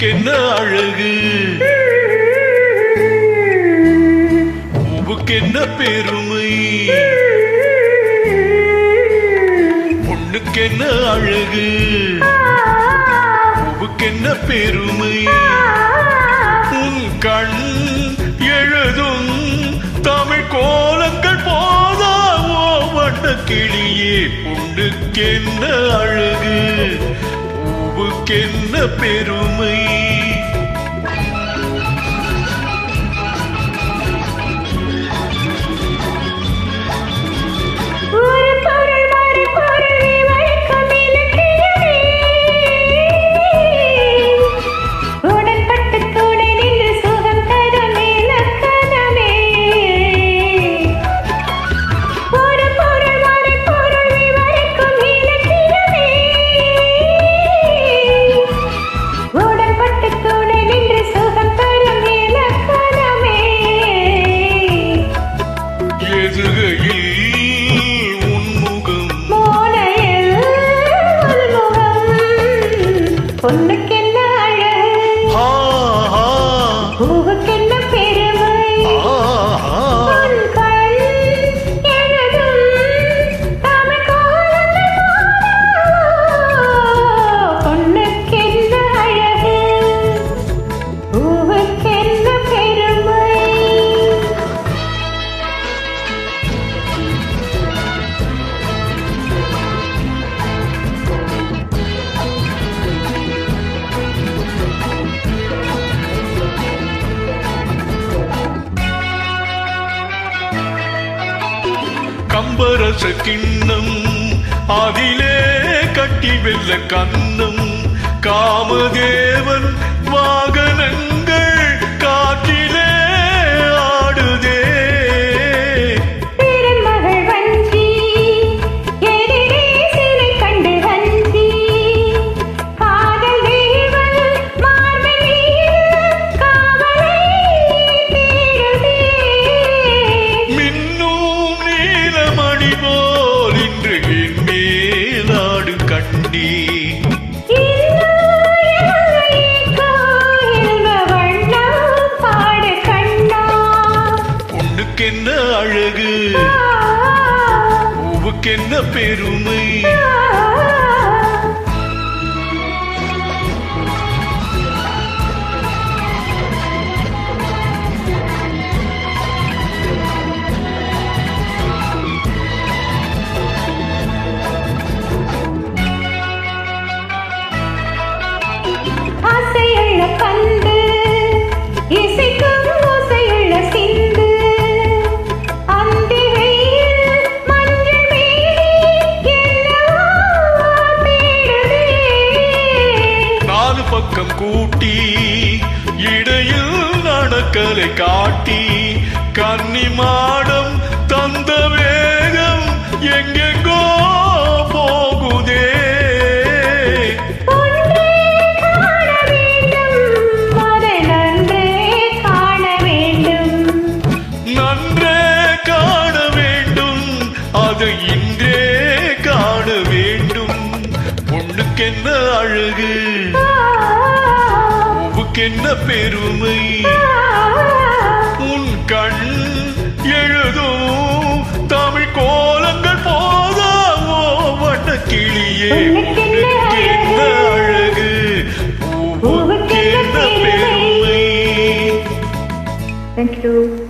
பொண்ணுக்கென்ன அழகு, பூவுக்கென்ன பெருமை. பொண்ணுக்கென்ன அழகு, பூவுக்கென்ன பெருமை. உன் கண் எழுதும் தமிழ் கோலங்கள் போதாவோ வண்ண கிளியே. பொண்ணுக்கென்ன அழகு, பூவுக்கென்ன பெருமை. பொண்ணுக்கென்ன அழகு, பூவுக்கென்ன பெருமை. உன் கண் எழுதும் தமிழ் கோலங்கள் போதாவோ. பொண்ணுக்கென்ன அழகு, பூவுக்கென்ன பெருமை. கம்பரச கிண்ணம் அதிலே கட்டி வெல்ல கண்ணம். காமதேவன் வாகனங்கள் காற்றிலே ஆடுதே. திருமகள் வஞ்சி எதிரே சிலை கண்டு வஞ்சி. காதல் தேவன் மார்பில் காவலை தேடுதே. மின்னும் நீலமணி போல் இன்று என் மேலாடு கண்ணி. பொண்ணுக்கென்ன அழகு, பூவுக்கென்ன பெருமை. ஆசையுள்ள பந்து இசைக்கும் ஓசையுள்ள சிந்து. அந்திகையில் மஞ்சள் மேனி என்னவோ தேடுதே. நாலு பக்கம் கூட்டி இடையில் நடக்கலை காட்டி. கன்னி மாடம் தந்த வேகம் எங்கெங்கோ போகுதே. இன்றே காண வேண்டும். பொண்ணுக்கென்ன அழகு, பூவுக்கென்ன பெருமை. உன் கண் எழுதும் தமிழ் கோலங்கள் போதாவோ வண்ண கிளியே. பொண்ணுக்கென்ன அழகு, பூவுக்கென்ன பெருமை. Thank you.